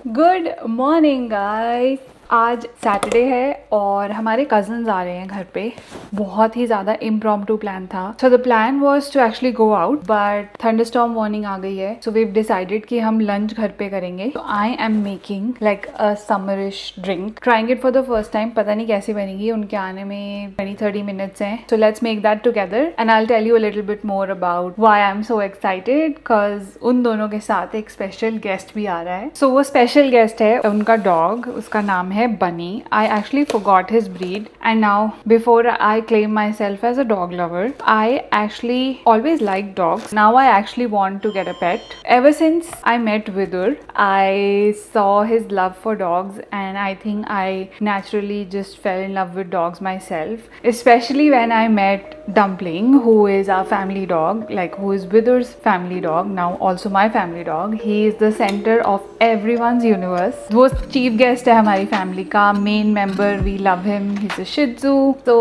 Good morning guys. आज Saturday है और हमारे कज़न्स आ रहे हैं घर पे। बहुत ही ज़्यादा इम्प्रॉम्प्टू प्लान था। So the plan was to actually go out but thunderstorm warning आ गई है। सो वी डिसाइडेड कि हम लंच घर पे करेंगे। तो I am making like a summerish drink, trying it for the first time. पता नहीं कैसी बनेगी, उनके आने में 20-30 मिनट्स हैं। So let's make that together and I will tell you a little bit more about why I am so excited, because उन दोनों के साथ एक स्पेशल गेस्ट भी आ रहा है। सो वो स्पेशल गेस्ट है उनका डॉग, उसका नाम है बनी। I actually forgot his breed and now before I claim myself as a dog lover, I actually always liked dogs. Now I actually want to get a pet. Ever since I met Vidur, I saw his love for dogs and I think I naturally just fell in love with dogs myself, especially when I met Dumpling, who is our family dog, like who is Vidur's family dog, now also my family dog. He is the center of everyone's universe. वो chief guest है हमारी family का, main member. We love him, he is a shih tzu. तो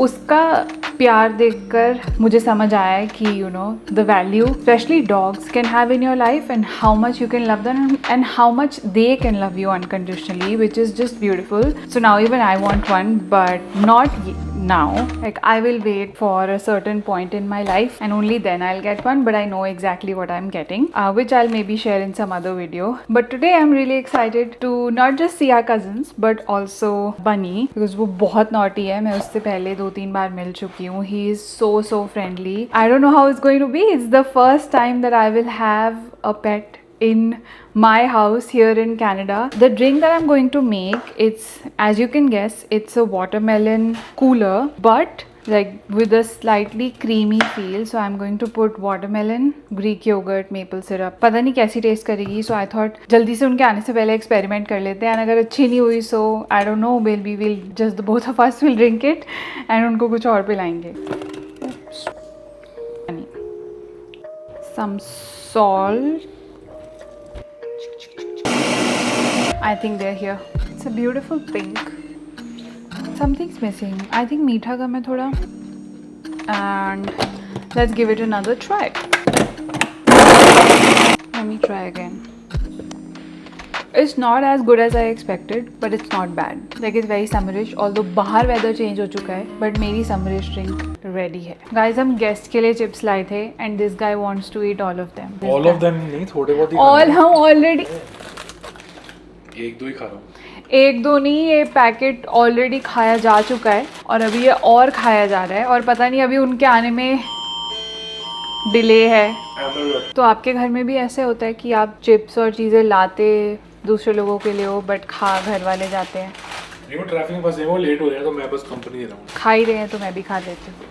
उसका प्यार देखकर मुझे समझ आया है कि you know the value specially dogs can have in your life and how much you can love them and how much they can love you unconditionally, which is just beautiful. So now even I want one, but not now. Like I will wait for a certain point in my life and only then I'll get one, but I know exactly what I'm getting, which I'll maybe share in some other video. But today I'm really excited to not just see our cousins but also Bunny, because वो बहुत naughty है। मैं उससे पहले 2-3 बार मिल चुकी हूँ। He is so friendly. I don't know how it's going to be. It's the first time that I will have a pet in my house here in Canada. The drink that I'm going to make, it's, as you can guess, it's a watermelon cooler but like with a slightly creamy feel. So I'm going to put watermelon, Greek yogurt, maple syrup. पता नहीं कैसी test करेगी, so I thought जल्दी से उनके आने से पहले एक्सपेरिमेंट कर लेते हैं। and अगर अच्छी नहीं हुई so I don't know, maybe we'll just the both of us will drink it and उनको कुछ और पिलाएंगे। Some salt. I think they're here. It's a beautiful pink. Something's missing. I think मीठा कम है थोड़ा. And let's give it another try. Let me try again. It's not as good as I expected, but it's not bad. Like it's very summerish. Although बाहर weather change हो चुका है, but मेरी summerish drink ready है. Guys, हम guest के लिए chips लाए थे, and this guy wants to eat all of them. All of them नहीं, थोड़े बहुत ही all हम already एक दो ही खा रहा हूँ। एक दो नहीं, ये पैकेट ऑलरेडी खाया जा चुका है और अभी ये और खाया जा रहा है और पता नहीं अभी उनके आने में डिले है। तो आपके घर में भी ऐसे होता है कि आप चिप्स और चीज़ें लाते दूसरे लोगों के लिए हो बट खा घर वाले जाते हैं? नहीं, वो ट्रैफिक में फंसे हैं, वो लेट हो रहे हैं तो मैं बस कंपनी दे रहा हूँ। खा ही रहे हैं तो मैं भी खा लेती हूँ।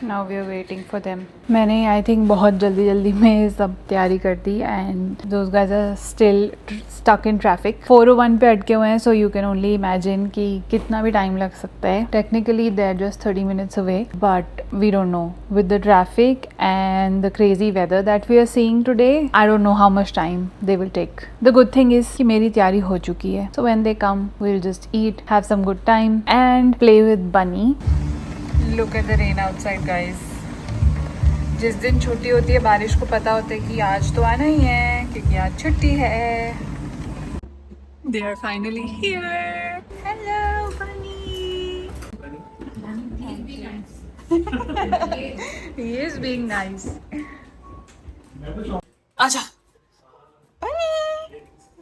Now we are waiting for them. मैंने आई थिंक बहुत जल्दी में सब तैयारी कर दी and those guys are still stuck in traffic. 401 पे अटके हुए हैं, so you can only imagine कि कितना भी टाइम लग सकता है। Technically they are just 30 minutes away but we don't know with the traffic and the crazy weather that we are seeing today, I don't know how much time they will take. The good thing is कि मेरी तैयारी हो चुकी है, so when they come we will just eat, have some good time and play with Bunny. Look at the rain outside, guys. जिस दिन छुट्टी होती है बारिश को पता होता है कि आज तो आना ही है क्योंकि आज छुट्टी है। They are finally here. Hello, Bunny. He is being nice. आजा। Bunny.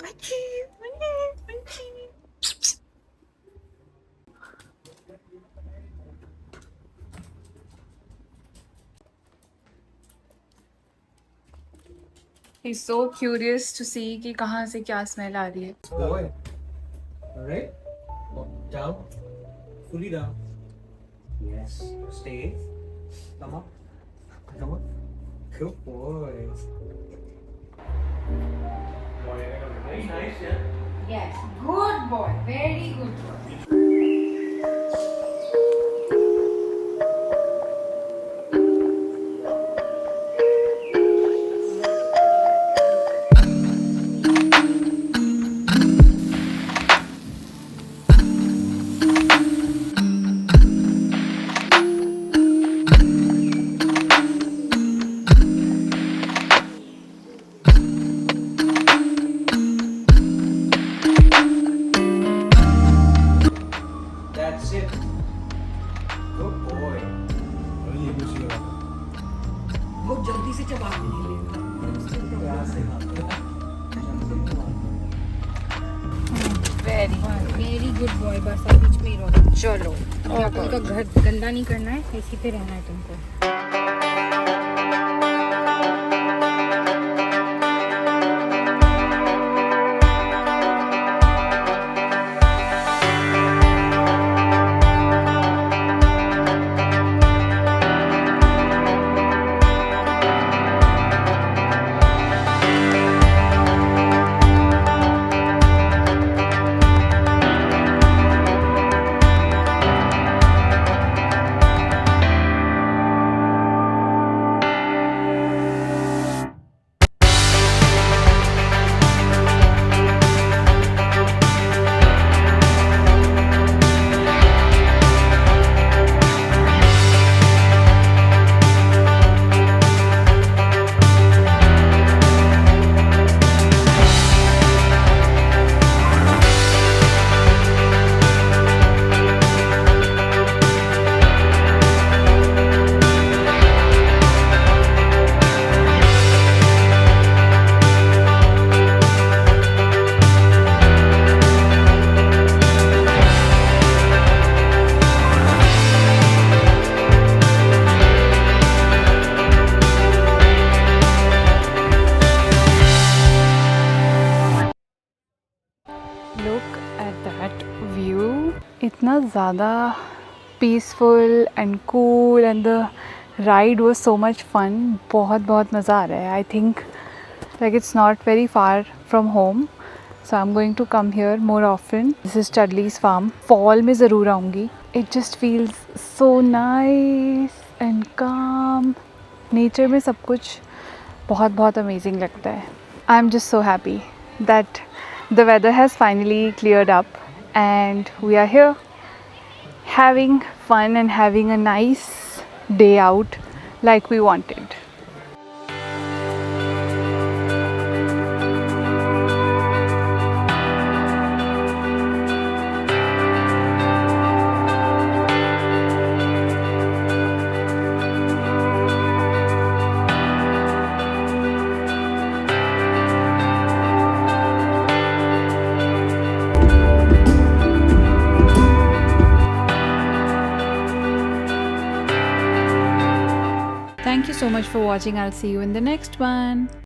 Bunny. Bunny. Bunny. He's so curious to see कि कहाँ से क्या स्मेल आ रही है। Boy. Alright. Down. Fully down. Yes. Stay. Come on. Come on. Good boy. Very nice, yeah. Yes, good boy, very good boy. ready. Very good boy, बस अब बीच में ही रहो। चलो आपको तो घर गंदा नहीं करना है, इसी पे रहना है तुमको। Look at that view. इतना ज़्यादा peaceful and cool and the ride was so much fun. बहुत मज़ा आ रहा है. I think like it's not very far from home. So I'm going to come here more often. This is Chudley's farm. Fall में ज़रूर आऊँगी. It just feels so nice and calm. Nature में सब कुछ बहुत amazing लगता है. I'm just so happy that the weather has finally cleared up and we are here having fun and having a nice day out like we wanted. Thank you so much for watching. I'll see you in the next one.